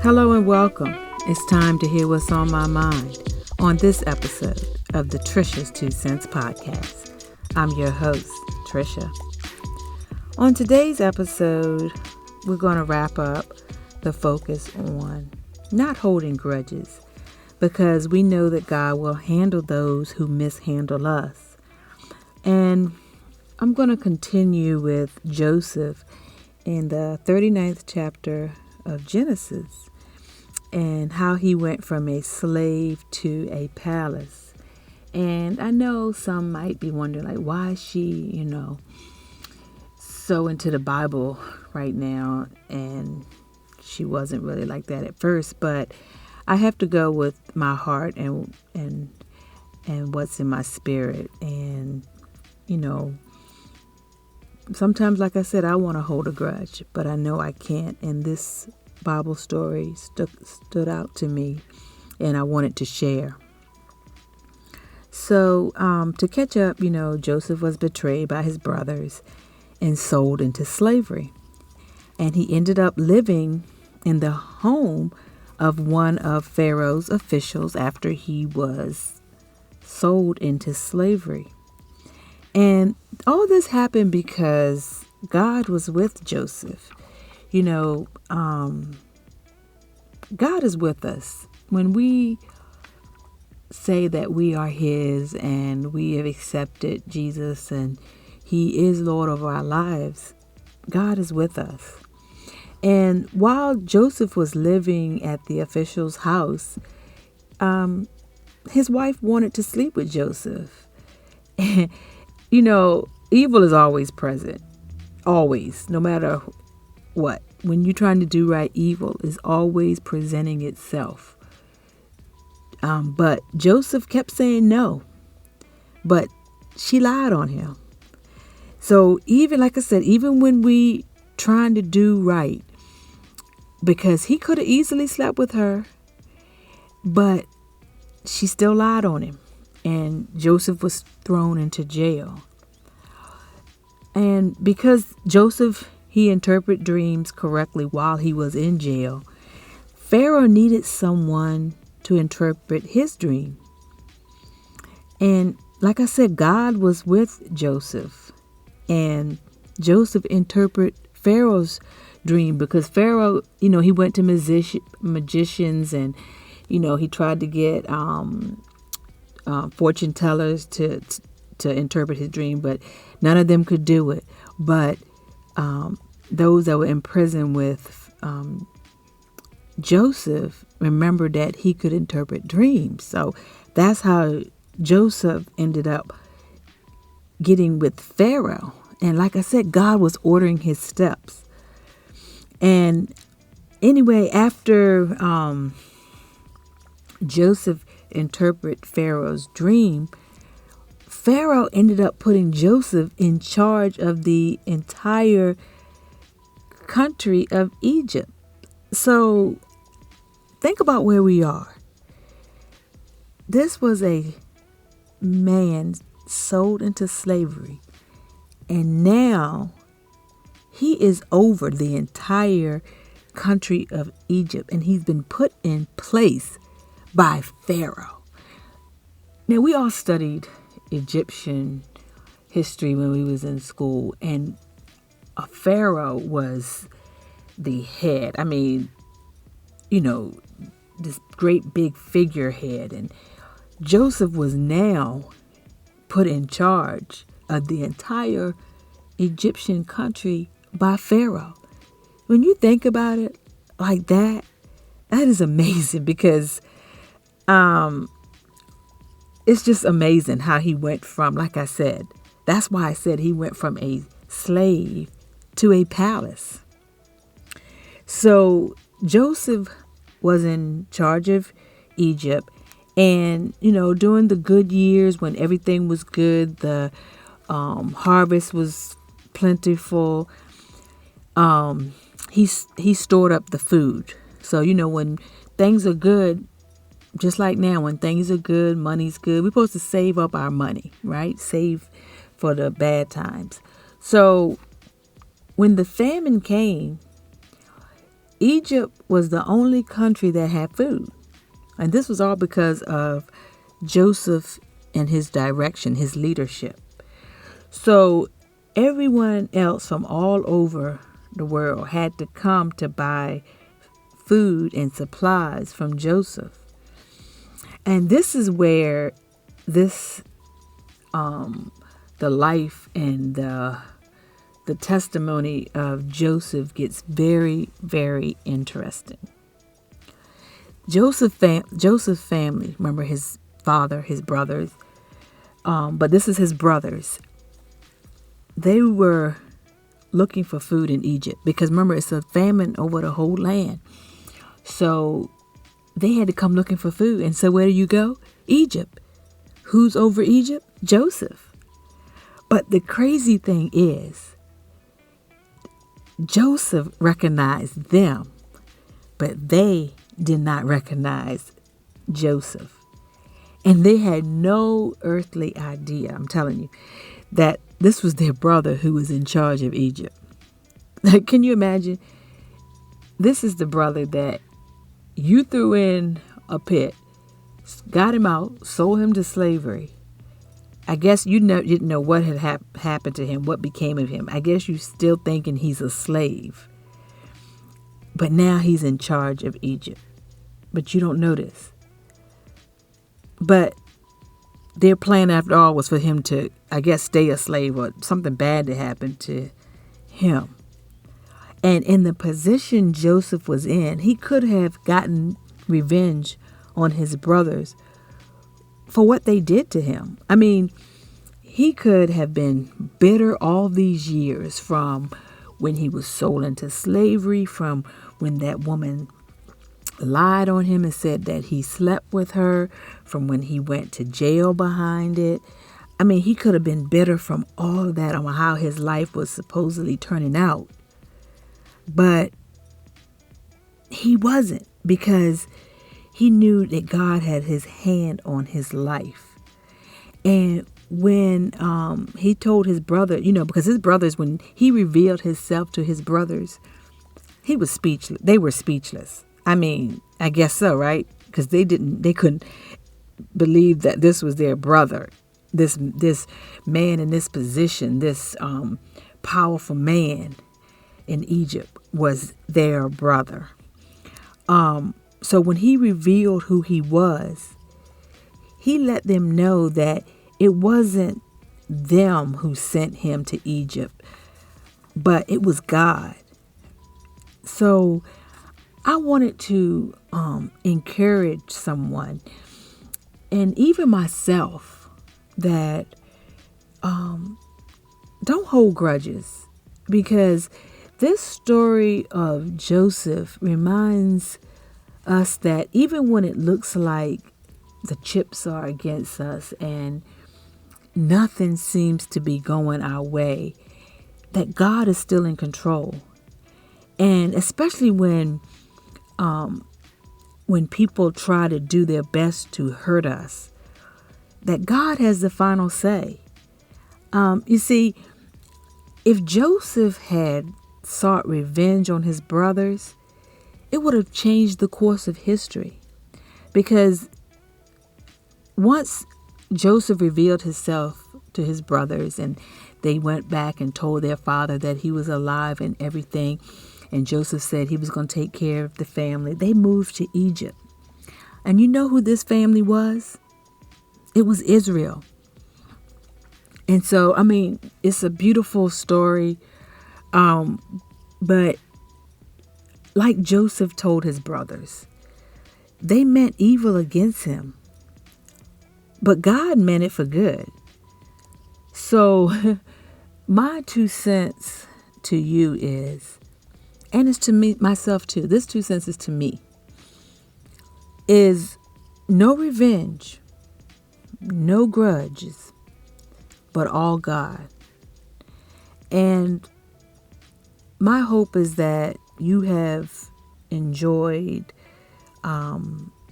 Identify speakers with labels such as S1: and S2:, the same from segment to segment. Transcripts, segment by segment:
S1: Hello and welcome. It's time to hear what's on my mind on this episode of the Trisha's 2 Cents podcast. I'm your host, Trisha. On today's episode, we're going to wrap up the focus on not holding grudges, because we know that God will handle those who mishandle us. And I'm going to continue with Joseph in the 39th chapter of Genesis, and how he went from a slave to a palace. And I know some might be wondering, like, why is she, so into the Bible right now? And she wasn't really like that at first, but I have to go with my heart and what's in my spirit. And, sometimes, like I said, I want to hold a grudge, but I know I can't. And this Bible story stood out to me, and I wanted to share. So to catch up, Joseph was betrayed by his brothers and sold into slavery. And he ended up living in the home of one of Pharaoh's officials after he was sold into slavery. And all this happened because God was with Joseph. God is with us. When we say that we are His and we have accepted Jesus and He is Lord of our lives, God is with us. And while Joseph was living at the official's house, his wife wanted to sleep with Joseph. And, evil is always present. Always, no matter what. When you're trying to do right, evil is always presenting itself. But Joseph kept saying no. But she lied on him. So even, like I said, even when we trying to do right, because he could have easily slept with her, but she still lied on him. And Joseph was thrown into jail. And because Joseph, he interpreted dreams correctly while he was in jail, Pharaoh needed someone to interpret his dream. And like I said, God was with Joseph. And Joseph interpreted Pharaoh's dream because Pharaoh, he went to magicians and, he tried to get fortune tellers to interpret his dream, but none of them could do it. But those that were in prison with Joseph remembered that he could interpret dreams. So that's how Joseph ended up getting with Pharaoh. And like I said, God was ordering his steps. And anyway, after Joseph interpreted Pharaoh's dream, Pharaoh ended up putting Joseph in charge of the entire country of Egypt. So think about where we are. This was a man sold into slavery, and now he is over the entire country of Egypt, and he's been put in place by Pharaoh. Now, we all studied Egyptian history when we was in school, and a Pharaoh was the head. I mean, this great big figurehead, and Joseph was now put in charge of the entire Egyptian country by Pharaoh. When you think about it like that, that is amazing, because it's just amazing how he went from, like I said, that's why I said he went from a slave to a palace. So Joseph was in charge of Egypt, and, during the good years when everything was good, the harvest was plentiful, he stored up the food. So, when things are good, just like now, when things are good, money's good, we're supposed to save up our money, right? Save for the bad times. So when the famine came, Egypt was the only country that had food. And this was all because of Joseph and his direction, his leadership. So everyone else from all over the world had to come to buy food and supplies from Joseph. And this is where this, the life and the testimony of Joseph gets very, very interesting. Joseph's family, remember his father, his brothers, but this is his brothers. They were looking for food in Egypt because remember, it's a famine over the whole land. So they had to come looking for food. And so where do you go? Egypt. Who's over Egypt? Joseph. But the crazy thing is, Joseph recognized them, but they did not recognize Joseph. And they had no earthly idea, I'm telling you, that this was their brother who was in charge of Egypt. Can you imagine? This is the brother that you threw in a pit, got him out, sold him to slavery. I guess you didn't know what had happened to him, what became of him. I guess you're still thinking he's a slave. But now he's in charge of Egypt. But you don't know this. But their plan after all was for him to, I guess, stay a slave or something bad to happen to him. And in the position Joseph was in, he could have gotten revenge on his brothers for what they did to him. I mean, he could have been bitter all these years from when he was sold into slavery, from when that woman lied on him and said that he slept with her, from when he went to jail behind it. I mean, he could have been bitter from all of that on how his life was supposedly turning out. But he wasn't, because he knew that God had his hand on his life. And when he told his brother, because his brothers, when he revealed himself to his brothers, he was speechless. They were speechless. I mean, I guess so, right? Because they couldn't believe that this was their brother, this man in this position, this powerful man in Egypt was their brother. So when he revealed who he was, he let them know that it wasn't them who sent him to Egypt, but it was God. So I wanted to encourage someone, and even myself, that don't hold grudges, because this story of Joseph reminds us that even when it looks like the chips are against us and nothing seems to be going our way, that God is still in control. And especially when people try to do their best to hurt us, that God has the final say. You see, if Joseph had sought revenge on his brothers, it would have changed the course of history. Because once Joseph revealed himself to his brothers and they went back and told their father that he was alive and everything, and Joseph said he was going to take care of the family, they moved to Egypt. And you know who this family was? It was Israel. And so, I mean, it's a beautiful story. But like Joseph told his brothers, they meant evil against him, but God meant it for good. So my 2 cents to you is, and it's to me, myself too, this 2 cents is to me, is no revenge, no grudges, but all God. And my hope is that you have enjoyed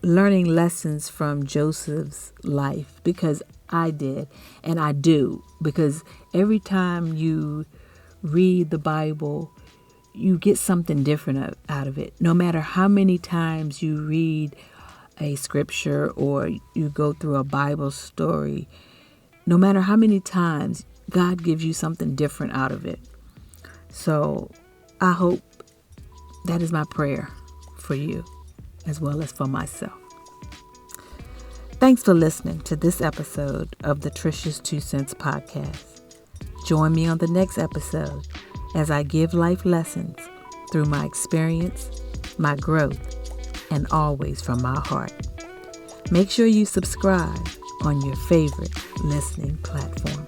S1: learning lessons from Joseph's life, because I did, and I do, because every time you read the Bible, you get something different out of it. No matter how many times you read a scripture or you go through a Bible story, no matter how many times, God gives you something different out of it. So I hope that is my prayer for you as well as for myself. Thanks for listening to this episode of the Trisha's 2 Cents podcast. Join me on the next episode as I give life lessons through my experience, my growth, and always from my heart. Make sure you subscribe on your favorite listening platform.